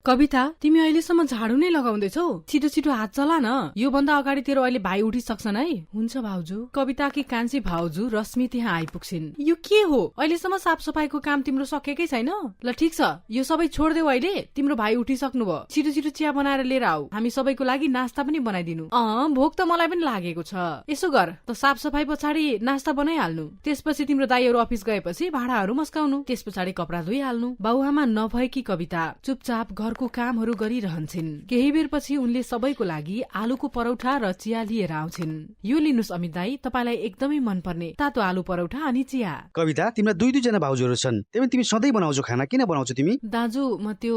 कविता, तिमी अहिलेसम्म झाडु नै लगाउँदैछौ? छिटो छिटो हात चला न, यो भन्दा अगाडि तेरो अहिले भाइ उठिसक्छन् है। हुन्छ भाउजू। कविताकी कान्छी भाउजू रश्मि त्यहाँ आइपुग्छिन्। यो के हो? अहिलेसम्म साफ सफाईको काम तिम्रो सकेकै छैन? ल ठिक छ, यो सबै छोड्देऊ अहिले, तिम्रो भाइ उठिसक्नु भयो। छिटो छिटो चिया बनाएर लिएर आऊ, हामी सबैको लागि नास्ता पनि बनाइदिनु। भोक त मलाई पनि लागेको छ। यसो गर, त साफ सफाई पछाडि नास्ता बनाइहाल्नु, त्यसपछि तिम्रो दाइहरू अफिस गएपछि भाडाहरू मस्काउनु, त्यस पछाडि कपडा धोइहाल्नु। बाउआमा नभएकी कविता चुपचाप घरको कामहरू गरिरहन्छन्। केही बेरपछि उनले सबैको लागि आलुको परौठा र चिया लिएर आउँछिन्। यो लिनुस् अमित दाई, तपाईलाई एकदमै मनपर्ने तातो आलु परौठा अनि चिया। कविता, तिमीलाई दुई जना भाउजूहरू छन्, तिमी सधैँ बनाउँछौ खाना, किन बनाउँछौ तिमी? दाजु, म त्यो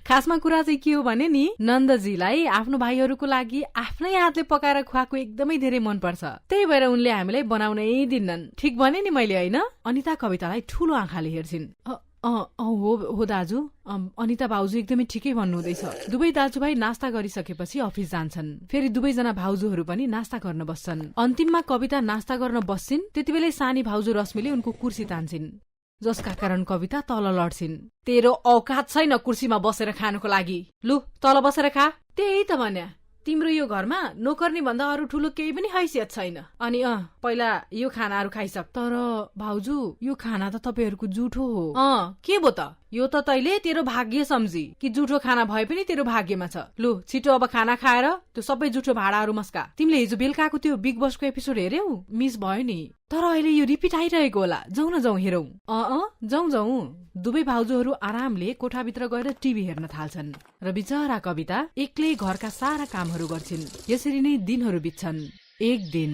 खासमा कुरा चाहिँ के हो भने नि, नन्दजीलाई आफ्नो भाइहरूको लागि आफ्नै हातले पकाएर खुवाएको एकदमै धेरै मनपर्छ, त्यही भएर उनले हामीलाई बनाउनै दिन्नन्। ठिक भने नि मैले, होइन? अनिता कवितालाई ठूलो आँखाले हेर्छिन्। हो दाजु, अनिता भाउजू एकदमै ठिकै भन्नुहुँदैछ। दुवै दाजुभाइ नास्ता गरिसकेपछि अफिस जान्छन्। फेरि दुवैजना भाउजूहरू पनि नास्ता गर्न बस्छन्। अन्तिममा कविता नास्ता गर्न बस्छिन्, त्यतिबेलै सानी भाउजू रश्मिले उनको कुर्सी तान्छिन्, जसका कारण कविता तल लड्छिन्। तेरो औकात छैन कुर्सीमा बसेर खानको लागि, लु तल बसेर खा। त्यही त भन्या, तिम्रो यो घरमा नोकर्नी भन्दा अरू ठुलो केही पनि हैसियत छैन। अनि पहिला यो खानाहरू खाइसक। तर भाउजू, यो खाना त तपाईहरूको जुठो हो। के भो त? यो त तैले तेरो भाग्य सम्झी कि जुठो खाना भए पनि तेरो भाग्यमा छ। लु छिटो अब खाना खाएर त्यो सबै जुठो भाँडाहरू मस्का। तिमीले हिजो बेलुकाको त्यो बिग बसको एपिसोड हेर्यौ? मिस भयो नि, तर अहिले यो रिपिट आइरहेको होला। जाउँ न, जाउँ हेरौँ। जाउँ। दुवै भाउजूहरू आरामले कोठाभित्र गएर टिभी हेर्न थाल्छन् र बिचरा कविता एक्लै घरका सारा कामहरू गर्छिन्। यसरी नै दिनहरू बित्छन्। एक दिन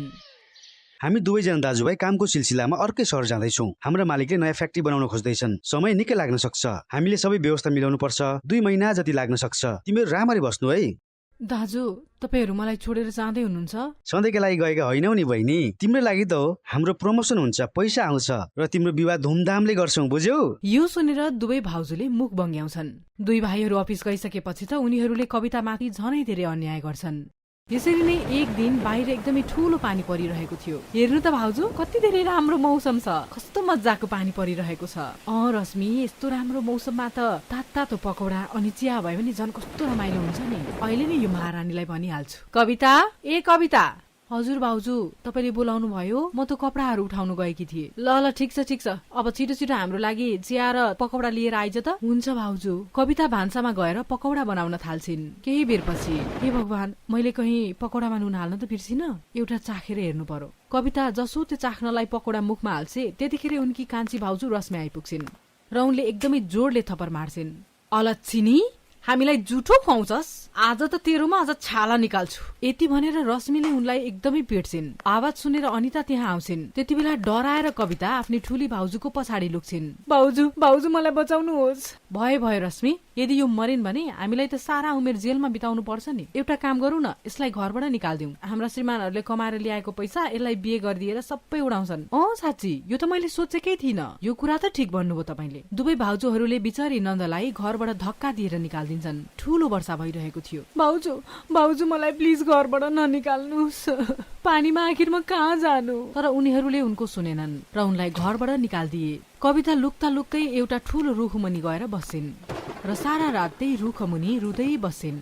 हामी दुवैजना दाजुभाइ कामको सिलसिलामा अर्कै सहर जाँदैछौँ। हाम्रो मालिकले नयाँ फ्याक्ट्री बनाउन खोज्दैछन्। समय निकै लाग्न सक्छ, हामीले सबै व्यवस्था मिलाउनु पर्छ। 2 महिना जति लाग्न सक्छ। तिमीहरू राम्ररी बस्नु है। दाजु, तपाईहरू मलाई छोडेर जाँदै हुनुहुन्छ? सधैँका लागि गएका होइनौ नि बहिनी, तिम्रो लागि त हो। हाम्रो प्रमोसन हुन्छ, पैसा आउँछ र तिम्रो विवाह धुमधामले गर्छौं, बुझ्यौ? यो सुनेर दुवै भाउजूले मुख बङ्ग्याउँछन्। दुई भाइहरू अफिस गइसकेपछि त उनीहरूले कवितामाथि झनै धेरै अन्याय गर्छन्। यसरी नै एक दिन बाहिर एकदमै ठूलो पानी परिरहेको थियो। हेर्नु त भाउजू, कति धेरै राम्रो मौसम छ, कस्तो मजाको पानी परिरहेको छ। रश्मि, यस्तो राम्रो मौसममा त तातो पकौडा अनि चिया भयो भने झन् कस्तो रमाइलो हुन्छ नि। अहिले नै यो महारानीलाई भनिहाल्छु। कविता, कविता। हजुर भाउजू, तपाईले बोलाउनु भयो? म त कपडाहरू उठाउनु गएकी थिएँ। ल ठिक छ। अब छिटो छिटो हाम्रो लागि चिया र पकौडा लिएर आइज त। हुन्छ भाउजू। कविता भान्सामा गएर पकौडा बनाउन थाल्छिन्। केही बेरपछि, हे भगवान, मैले कहीँ पकौडामा नुन हाल्न त बिर्सिन? एउटा चाखेर हेर्नु पर्यो। कविता जसो त्यो चाख्नलाई पकौडा मुखमा हाल्छे, त्यतिखेर उनकी कान्छी भाउजू रश्मि आइपुग्छिन् र उनले एकदमै जोडले थप्पड मार्छिन्। अलच्छिनी, हामीलाई जुठो खुवाउँछस्? आज त तेरोमा अझ छाला निकाल्छु। यति भनेर रश्मिले उनलाई एकदमै पिट्छिन्। आवाज सुनेर अनिता त्यहाँ आउँछिन्। त्यति बेला डराएर कविता आफ्नी ठुली भाउजूको पछाडि लुक्छिन्। भाउजू मलाई बचाउनुहोस्। भयो रश्मि, यदि यो मरिन् भने हामीलाई त सारा उमेर जेलमा बिताउनु पर्छ नि। एउटा काम गरौँ न, यसलाई घरबाट निकाल्दिउँ। हाम्रा श्रीमानहरूले कमाएर ल्याएको पैसा यसलाई बिहे गरिदिएर सबै उडाउँछन्। साँच्ची, यो त मैले सोचेकै थिइनँ। यो कुरा त ठिक भन्नुभयो तपाईले। दुवै भाउजूहरूले बिचारी नन्दलाई घरबाट धक्का दिएर निकाल्दिन्छन्। ठूलो वर्षा भइरहेको थियो। भाउजू मलाई प्लिज घरबाट ननिकाल्नुहोस्। पानीमा आखिर म कहाँ जानु? तर उनीहरूले उनको सुनेनन् र उनलाई घरबाट निकाल्दिए। कविता लुक्ता लुक्दै एउटा ठूलो रुखमुनि गएर बस्छिन् र सारा रात त्यही रुखमुनि रुँदै बस्छिन्।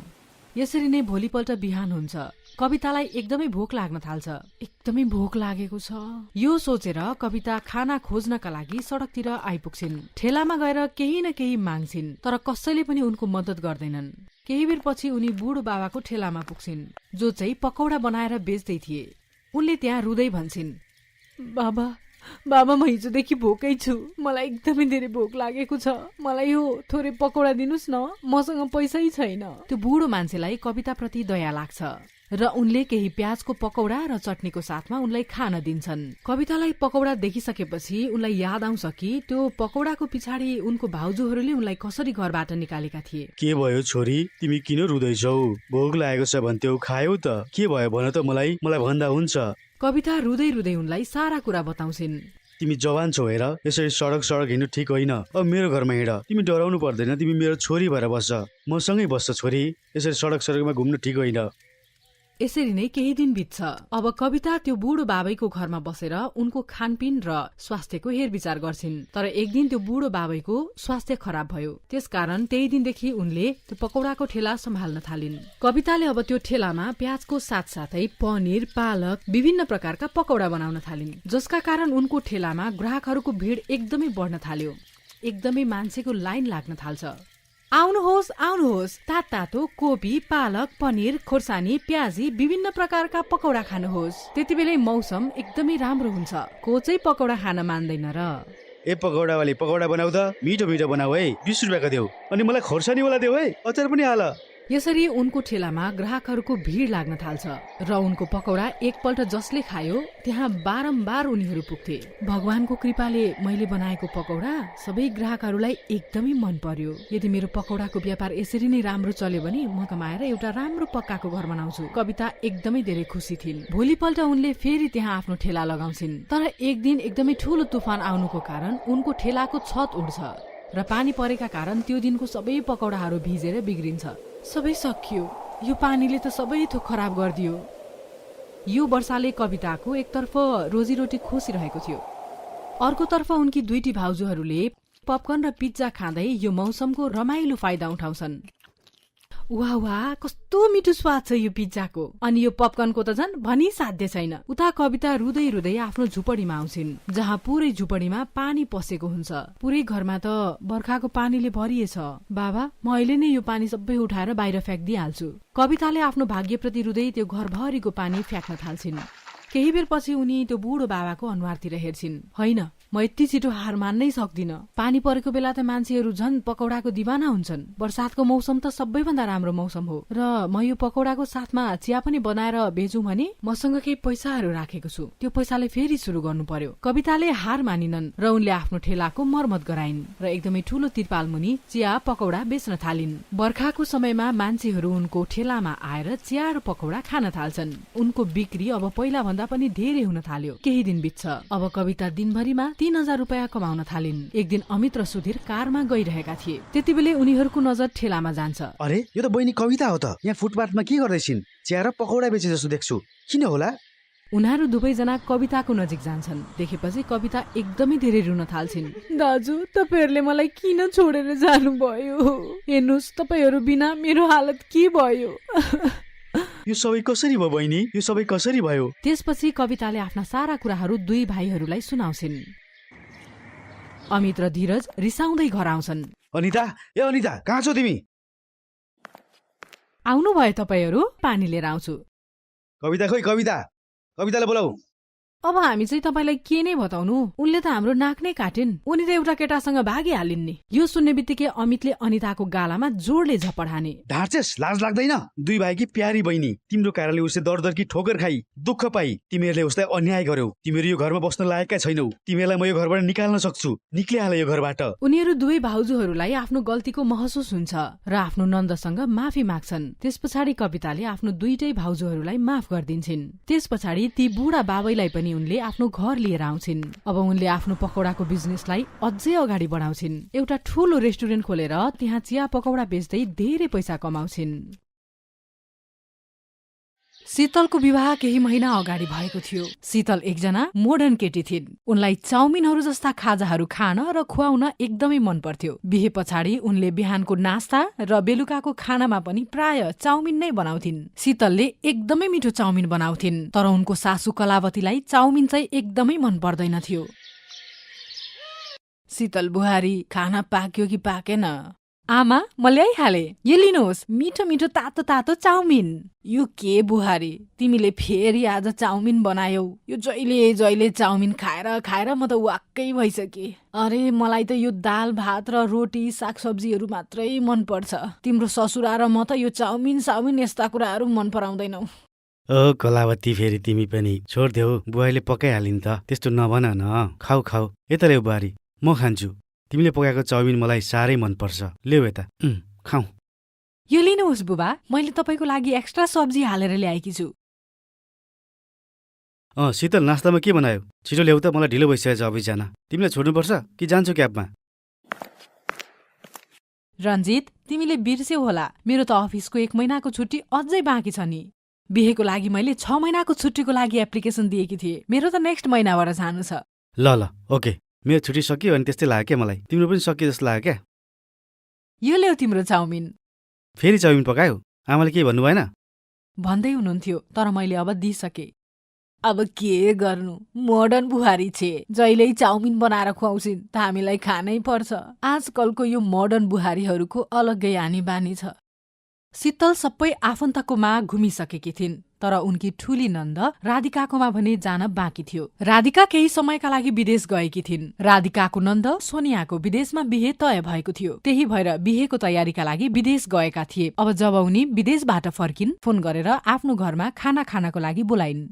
यसरी नै भोलिपल्ट बिहान हुन्छ। कवितालाई एकदमै भोक लाग्न थाल्छ। एकदमै भोक लागेको छ। यो सोचेर कविता खाना खोज्नका लागि सडकतिर आइपुग्छिन्। ठेलामा गएर केही न केही माग्छिन्, तर कसैले पनि उनको मद्दत गर्दैनन्। केही बेर पछि उनी बुढो बाबाको ठेलामा पुग्छिन्, जो चाहिँ पकौडा बनाएर बेच्दै थिए। उनले त्यहाँ रुँदै भन्छिन्, बाबा म हिजोदेखि भोकै छु। मलाई एकदमै धेरै भोक लागेको छ। मलाई यो थोरै पकौडा दिनुस् न, मसँग पैसै छैन। त्यो बुढो मान्छेलाई कविताप्रति दया लाग्छ र उनले केही प्याजको पकौडा र चटनीको साथमा उनलाई खान दिन्छन्। कवितालाई पकौडा देखिसकेपछि उनलाई याद आउँछ कि त्यो पकौडाको पछाडि उनको भाउजूहरूले उनलाई कसरी घरबाट निकालेका थिए। के भयो छोरी, तिमी किन रुँदैछौ? भोक लागेको छ भन्थ्यौ, खायौ त? के भयो भन त, मलाई भन्दा हुन्छ। कविता रुँदै उनलाई सारा कुरा बताउँछिन्। तिमी जवान छौ हेर, यसरी सडक हिँड्नु ठिक होइन। अब मेरो घरमा हिँड, तिमी डराउनु पर्दैन। तिमी मेरो छोरी भएर बस्छ, मसँगै बस्छ छोरी। यसरी सडकमा घुम्नु ठिक होइन। यसरी नै केही दिन बित्छ। अब कविता त्यो बुढो बाबैको घरमा बसेर उनको खानपिन र स्वास्थ्यको हेरविचार गर्छिन्। तर एक दिन त्यो बुढो बाबैको स्वास्थ्य खराब भयो। त्यसकारण त्यही दिनदेखि उनले त्यो पकौडाको ठेला सम्हाल्न थालिन्। कविताले अब त्यो ठेलामा प्याजको साथसाथै पनिर, पालक, विभिन्न प्रकारका पकौडा बनाउन थालिन्, जसका कारण उनको ठेलामा ग्राहकहरूको भिड एकदमै बढ्न थाल्यो। एकदमै मान्छेको लाइन लाग्न थाल्छ। आउनुहोस् आउनुहोस्, तातो कोपी, पालक, पनिर, खोर्सानी, प्याजी, विभिन्न प्रकारका पकौडा खानुहोस्। त्यतिबेलै मौसम एकदमै राम्रो हुन्छ। को चाहिँ पकौडा खान मान्दैन र? ए पकौडा वाली पकौडा बनाऊ त, मिठो मिठो बनाऊ है, 20 रुपियाँको देऊ, अनि मलाई खोर्सानी वाला देऊ है, अचार पनि हाल। यसरी उनको ठेलामा ग्राहकहरूको भिड लाग्न थाल्छ र उनको पकौडा एकपल्ट जसले खायो त्यहाँ बारम्बार उनीहरू पुग्थे। भगवानको कृपाले मैले बनाएको पकौडा सबै ग्राहकहरूलाई एकदमै मन पर्यो। यदि मेरो पकौडाको व्यापार यसरी नै राम्रो चल्यो भने म कमाएर एउटा राम्रो पक्काको घर बनाउँछु। कविता एकदमै धेरै खुसी थिइन्। भोलिपल्ट उनले फेरि त्यहाँ आफ्नो ठेला लगाउँछिन्। तर एक दिन एकदमै ठूलो तुफान आउनुको कारण उनको ठेलाको छत उड्छ र पानी परेका कारण त्यो दिनको सबै पकौडाहरू भिजेर बिग्रिन्छ। सबै सकियो। यो पानीले त सबै थोक खराब गरिदियो। यो वर्षाले कविताको एकतर्फ रोजीरोटी खोसिरहेको थियो, अर्कोतर्फ उनकी दुईटी भाउजूहरूले पपकर्न र पिज्जा खाँदै यो मौसमको रमाइलो फाइदा उठाउँछन्। वाह वाह, कस्तो मिठो स्वाद छ यो पिज्जाको, अनि यो पपकर्नको त झन् भनी साध्य छैन। उता कविता रुँदै रुँदै आफ्नो झुपडीमा आउँछिन्, जहाँ पुरै झुपडीमा पानी पसेको हुन्छ। पुरै घरमा त बर्खाको पानीले भरिएछ। बाबा, म अहिले नै यो पानी सबै उठाएर बाहिर फ्याँक्दिहाल्छु। कविताले आफ्नो भाग्यप्रति रुँदै त्यो घरभरिको पानी फ्याँक्न थाल्छिन्। केही बेर पछि उनी त्यो बुढो बाबाको अनुहारतिर हेर्छिन्। होइन, म यति छिटो हार मान्नै सक्दिन। पानी परेको बेला त मान्छेहरू झन् पकौडाको दिवाना हुन्छन्। बर्सातको मौसम त सबैभन्दा राम्रो मौसम हो र म यो पकौडाको साथमा चिया पनि बनाएर बेचौं भने मसँग केही पैसाहरू राखेको छु। त्यो पैसाले फेरि सुरु गर्नु पर्यो। कविताले हार मानिनन् र उनले आफ्नो ठेलाको मर्मत गराइन् र एकदमै ठूलो तिरपाल मुनि चिया पकौडा बेच्न थालिन्। बर्खाको समयमा मान्छेहरू उनको ठेलामा आएर चिया र पकौडा खान थाल्छन्। उनको बिक्री अब पहिला भन्दा पनि धेरै हुन थाल्यो। केही दिन बित्छ। अब कविता दिनभरिमा 3000 रुपियाँ कमाउन थालिन्। एक दिन अमित र सुधीर कारमा गइरहेका थिए। त्यतिबेलै उनीहरूको नजर ठेलामा जान्छ। अरे, यो त बहिनी कविता हो त। यहाँ फुटपाथमा के गर्दैछिन्? चिया र पकौडा बेचे जस्तो देख्छु, किन होला? उनीहरू दुवैजना कविताको नजिक जान्छन्। देखेपछि कविता एकदमै धेरै रुन थाल्छिन्। दाजु, तपाईहरुले मलाई किन छोडेर जानुभयो? हेर्नुस्, तपाईहरु बिना मेरो हालत के भयो? यो सबै कसरी भयो बहिनी? यो सबै कसरी भयो? त्यसपछि कविताले आफ्ना सारा कुराहरू दुई भाइहरूलाई सुनाउँछिन्। अमित र धीरज रिसाउँदै घर आउँछन्। अनिता, ए अनिता, कहाँ छौ तिमी? आउनु भयो तपाईहरु? पानी लिएर आउँछु। कविता खोइ, कविता, कवितालाई बोलाऊ। अब हामी चाहिँ तपाईलाई के नै बताउनु? उनले त हाम्रो नाक नै काटिन्। उनी त एउटा केटासँग भागिहालिन् नि। यो सुन्ने बित्तिकै अमितले अनिताको गालामा जोडले झपड हाने। ढाँचेस, लाज लाग्दैन? दुई भाइकी प्यारी बहिनी, तिम्रो कारणले उसले दर दर की ठोकर खाई, दुःख पाई। तिमीहरूले उसलाई अन्याय गर्यौ। तिमीहरू यो घरमा बस्न लायकका छैनौ। तिमीहरूलाई म यो घरबाट निकाल्न सक्छु। निक्लिहाल यो घरबाट। उनीहरू दुवै भाउजूहरूलाई आफ्नो गल्तीको महसुस हुन्छ र आफ्नो नन्दसँग माफी माग्छन्। त्यस पछाडि कविताले आफ्नो दुईटै भाउजूहरूलाई माफ गरिदिन्छन्। त्यस पछाडि ती बुढा बाबैलाई पनि उनले आफ्नो घर लिएर आउँछिन्। अब उनले आफ्नो पकौडाको बिजनेसलाई अझै अगाडि बढाउँछिन्। एउटा ठूलो रेस्टुरेन्ट खोलेर त्यहाँ चिया पकौडा बेच्दै धेरै पैसा कमाउँछिन्। शीतलको विवाह केही महिना अगाडि भएको थियो। शीतल एकजना मोडर्न केटी थिइन्। उनलाई चाउमिनहरू जस्ता खाजाहरू खान र खुवाउन एकदमै मन पर्थ्यो। बिहे पछाडि उनले बिहानको नास्ता र बेलुकाको खानामा पनि प्राय चाउमिन नै बनाउँथिन्। शीतलले एकदमै मिठो चाउमिन बनाउँथिन्, तर उनको सासू कलावतीलाई चाउमिन चाहिँ एकदमै मन पर्दैन थियो। शीतल बुहारी, खाना पाक्यो कि पाकेन? आमा, म ल्याइहाले। यो लिनुहोस्, मिठो मिठो तातो तातो चाउमिन। यो के बुहारी, तिमीले फेरि आज चाउमिन बनायौ? यो जहिले जहिले चाउमिन खाएर खाएर म त वाक्कै भइसके। अरे, मलाई त यो दाल भात र रोटी सागसब्जीहरू मात्रै मन पर्छ। तिम्रो ससुरा र म त यो चाउमिन यस्ता कुराहरू मन पराउँदैनौ। ओ कलावती, फेरि तिमी पनि छोड्देऊ। बुहारीले पकाइहालिन् त, त्यस्तो नभन न। खाऊ खाऊ, यता ल्याऊ बुहारी, म खान्छु। तिमीले पकाएको चाउमिन मलाई साह्रै मन पर्छ। ल्याऊ यता, खाऊ। यो लिनुहोस् बुबा, मैले तपाईँको लागि एक्स्ट्रा सब्जी हालेर ल्याएकी छु। शीतल, नास्तामा के बनायो? छिटो ल्याऊ त, मलाई ढिलो भइसकेछ अफिस जान। तिमीलाई छोड्नुपर्छ कि जान्छौ क्याबमा? रञ्जित, तिमीले बिर्स्यौ होला, मेरो त अफिसको 1 महिनाको छुट्टी अझै बाँकी छ नि। बिहेको लागि मैले 6 महिनाको छुट्टीको लागि एप्लिकेसन दिएकी थिएँ। मेरो त नेक्स्ट महिनाबाट जानु छ। ल ओके, मेरो छुट्टी सक्यो अनि त्यस्तै लाग्यो क्या मलाई। तिम्रो पनि सक्यो जस्तो लाग्यो क्या। यो ल्याऊ तिम्रो चाउमिन। फेरि चाउमिन पकायो? आमाले केही भन्नु भएन? भन्दै हुनुहुन्थ्यो, तर मैले अब दिइसके। अब के गर्नु, मोडर्न बुहारी छे, जहिल्यै चाउमिन बनाएर खुवाउँछिन् त हामीलाई खानै पर्छ। आजकलको यो मोडर्न बुहारीहरूको अलग्गै आनी बानी छ। शीतल सबै आफन्तकोमा घुमिसकेकी थिइन्, तर उनकी ठूली नन्द राधिकाकोमा भने जान बाँकी थियो। राधिका केही समयका लागि विदेश गएकी थिइन्। राधिकाको नन्द सोनियाको विदेशमा बिहे तय भएको थियो। त्यही भएर बिहेको तयारीका लागि विदेश गएका थिए। अब जब उनी विदेशबाट फर्किन्, फोन गरेर आफ्नो घरमा खाना खानको लागि बोलाइन्।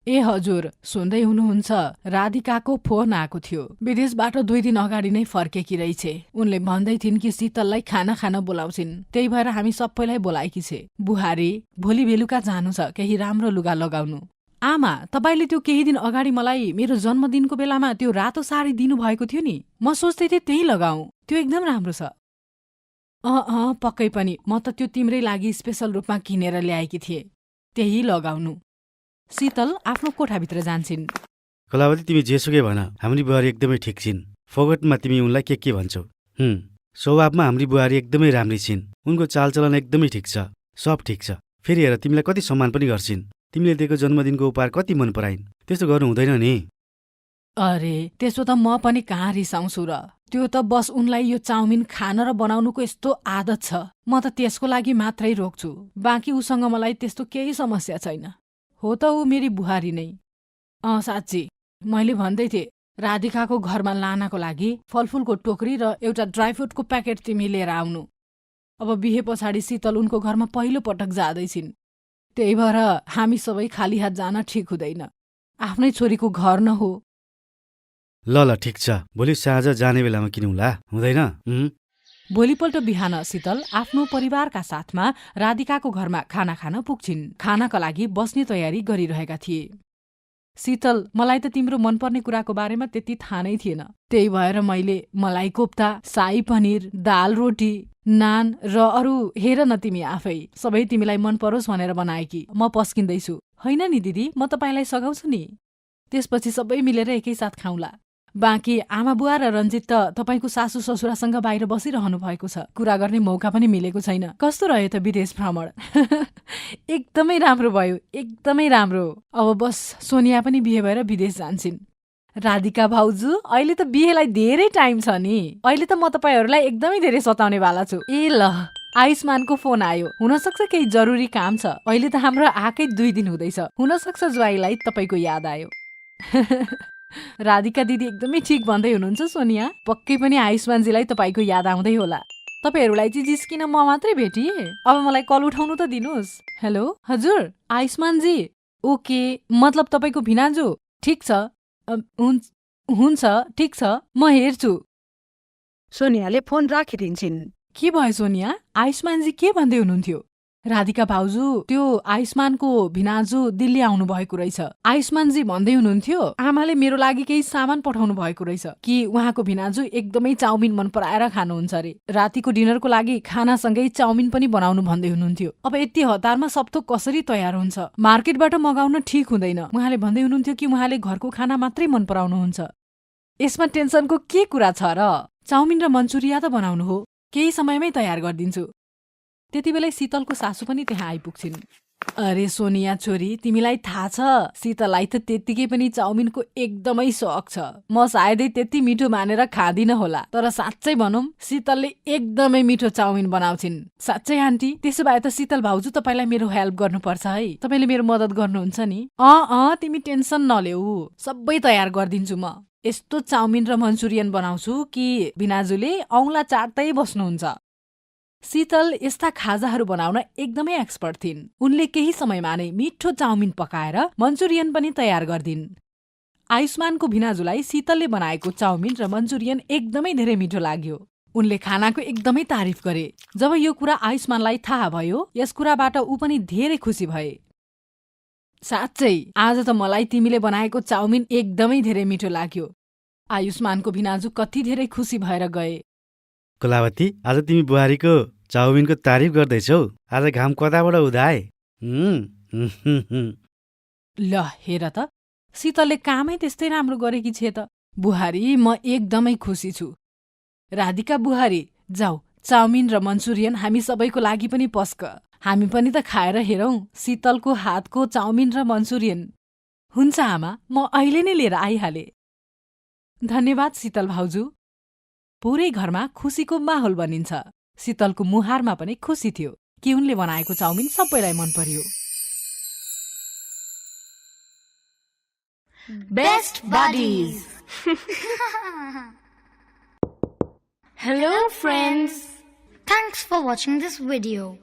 ए हजुर, सुन्दै हुनुहुन्छ? राधिकाको फोन आएको थियो। विदेशबाट 2 दिन अगाडि नै फर्केकी रहेछे। उनले भन्दै थिइन् कि शीतललाई खाना खान बोलाउँछिन्, त्यही भएर हामी सबैलाई बोलाएकी छे। बुहारी, भोलि बेलुका जानु छ, केही राम्रो लुगा लगाउनु। आमा, तपाईले त्यो केही दिन अगाडि मलाई मेरो जन्मदिनको बेलामा त्यो रातो साडी दिनुभएको थियो नि, म सोच्दै थिएँ त्यही लगाऊ, त्यो एकदम राम्रो छ। पक्कै पनि, म त त्यो तिम्रै लागि स्पेशल रूपमा किनेर ल्याएकी थिएँ, त्यही लगाउनु। शीतल आफ्नो कोठाभित्र जान्छिन्। कलावती, तिमी जेसुकै भन, हाम्री बुहारी एकदमै ठिक छिन्। फगटमा तिमी उनलाई के भन्छौ? स्वभावमा हाम्री बुहारी एकदमै राम्री छिन्। उनको चालचलन एकदमै ठिक छ, सब ठिक छ। फेरि हेर, तिमीलाई कति सम्मान पनि गर्छिन्। तिमीले दिएको जन्मदिनको उपहार कति मन पराइन्। त्यस्तो गर्नु हुँदैन नि। अरे, त्यसो त म पनि कहाँ रिसाउँछु र। त्यो त बस उनलाई यो चाउमिन खान र बनाउनुको यस्तो आदत छ। म त त्यसको लागि मात्रै रोक्छु, बाँकी उसँग मलाई त्यस्तो केही समस्या छैन। हो त ऊ मेरी बुहारी नै। साँच्ची, मैले भन्दै थिएँ राधिकाको घरमा लानको लागि फलफुलको टोकरी र एउटा ड्राइफ्रुटको प्याकेट तिमी लिएर आउनु। अब बिहे पछाडि शीतल उनको घरमा पहिलो पटक जाँदैछिन्, त्यही भएर हामी सबै खाली हात जान ठिक हुँदैन। आफ्नै छोरीको घर न हो। ल ठिक छ, भोलि साँझ जाने बेलामा किनौँला, हुँदैन? भोलिपल्ट बिहान शीतल आफ्नो परिवारका साथमा राधिकाको घरमा खाना खान पुग्छिन्। खानाका लागि बस्ने तयारी गरिरहेका थिए। शीतल, मलाई त तिम्रो मनपर्ने कुराको बारेमा त्यति थाहा नै थिएन, त्यही भएर मैले मलाई कोफ्ता, शाही पनिर, दाल रोटी, नान र अरू हेर न तिमी आफै सबै तिमीलाई मन परोस् भनेर बनाएकी। म पस्किँदैछु, होइन नि दिदी, म तपाईँलाई सघाउँछु नि। त्यसपछि सबै मिलेर एकैसाथ खाउँला। बाँकी आमा बुवा र रञ्जित त तपाईँको सासू ससुरासँग बाहिर बसिरहनु भएको छ, कुरा गर्ने मौका पनि मिलेको छैन। कस्तो रह्यो त विदेश भ्रमण? एकदमै राम्रो भयो, एकदमै राम्रो। अब बस सोनिया पनि बिहे भएर विदेश जान्छिन्। राधिका भाउजू, अहिले त बिहेलाई धेरै टाइम छ नि। अहिले त म तपाईँहरूलाई एकदमै धेरै सताउने वाला छु। ए ल, आयुष्मानको फोन आयो, हुनसक्छ केही जरुरी काम छ। अहिले त हाम्रो आएकै 2 दिन हुँदैछ, हुनसक्छ ज्वाइँलाई तपाईँको याद आयो। राधिका दिदी एकदमै ठिक भन्दै हुनुहुन्छ सोनिया, पक्कै पनि आयुष्मानजीलाई तपाईँको याद आउँदै होला। तपाईँहरूलाई चाहिँ जिस्किन म मात्रै भेटिए, अब मलाई कल उठाउनु त दिनुहोस्। हेलो हजुर, आयुष्मानजी। ओके, मतलब तपाईँको भिनाजु? ठिक छ, हुन्छ ठिक छ, म हेर्छु। सोनियाले फोन राखिदिन्छन्। के भयो सोनिया? आयुष्मानजी के भन्दै हुनुहुन्थ्यो? राधिका भाउजू, त्यो आयुष्मानको भिनाजु दिल्ली आउनु भएको रहेछ। आयुष्मानजी भन्दै हुनुहुन्थ्यो आमाले मेरो लागि केही सामान पठाउनु भएको रहेछ कि उहाँको भिनाजु एकदमै चाउमिन मन पराएर खानुहुन्छ अरे। रातिको डिनरको लागि खानासँगै चाउमिन पनि बनाउनु भन्दै हुनुहुन्थ्यो। अब यति हतारमा सबथोक कसरी तयार हुन्छ? मार्केटबाट मगाउन ठिक हुँदैन। उहाँले भन्दै हुनुहुन्थ्यो कि उहाँले घरको खाना मात्रै मन पराउनुहुन्छ। यसमा टेन्सनको के कुरा छ र? चाउमिन र मन्चुरिया त बनाउनु हो, केही समयमै तयार गरिदिन्छु। त्यति बेलै शीतलको सासू पनि त्यहाँ आइपुग्छिन्। अरे सोनिया छोरी, तिमीलाई थाहा छ शीतललाई त त्यत्तिकै पनि चाउमिनको एकदमै शौक छ। म सायदै त्यति मिठो मानेर खाँदिन होला, तर साँच्चै भनौँ शीतलले एकदमै मिठो चाउमिन बनाउँछिन्। साँच्चै आन्टी, त्यसो भए त शीतल भाउजू तपाईँलाई मेरो हेल्प गर्नुपर्छ है, तपाईँले मेरो मद्दत गर्नुहुन्छ नि। तिमी टेन्सन नलेऊ, सबै तयार गरिदिन्छु म। यस्तो चाउमिन र मन्चुरियन बनाउँछु कि भिनाजुले औँला चाट्दै बस्नुहुन्छ। शीतल यस्ता खाजाहरू बनाउन एकदमै एक्सपर्ट थिइन्। उनले केही समयमा नै मिठो चाउमिन पकाएर मन्चुरियन पनि तयार गर्दिन्। आयुष्मानको भिनाजुलाई शीतलले बनाएको चाउमिन र मन्चुरियन एकदमै धेरै मिठो लाग्यो। उनले खानाको एकदमै तारिफ गरे। जब यो कुरा आयुष्मानलाई थाहा भयो, यस कुराबाट ऊ पनि धेरै खुसी भए। साँच्चै आज त मलाई तिमीले बनाएको चाउमिन एकदमै धेरै मिठो लाग्यो। आयुष्मानको भिनाजु कति धेरै खुसी भएर गए। कलावती, आज तिमी बुहारीको चाउमिनको तारिफ गर्दैछौ। आज घाम कताबाट उदाए? ल हेर त शीतलले कामै त्यस्तै राम्रो गरेकी छे त। बुहारी, म एकदमै खुसी छु। राधिका बुहारी, जाऊ चाउमिन र मन्चुरियन हामी सबैको लागि पनि पस्क। हामी पनि त खाएर हेरौं शीतलको हातको चाउमिन र मन्चुरियन। हुन्छ आमा, म अहिले नै लिएर आइहाले। धन्यवाद शीतल भाउजू। पुरै घरमा खुसीको माहौल बनिन्छ। शीतलको मुहारमा पनि खुसी थियो कि उनले बनाएको चाउमिन सबैलाई मन पर्यो। Best buddies. Hello friends. Thanks for watching this video.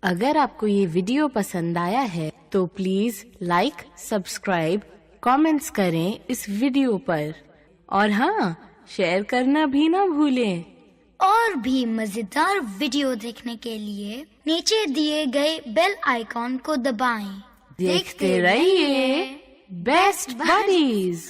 अगर आपको ये वीडियो पसंद आया है तो प्लीज लाइक, सब्सक्राइब, कमेंट्स करें इस वीडियो पर और हाँ, शेयर करना भी ना भूलें। और भी मजेदार वीडियो देखने के लिए नीचे दिए गए बेल आइकॉन को दबाएं। देखते रहिए बेस्ट बडीज।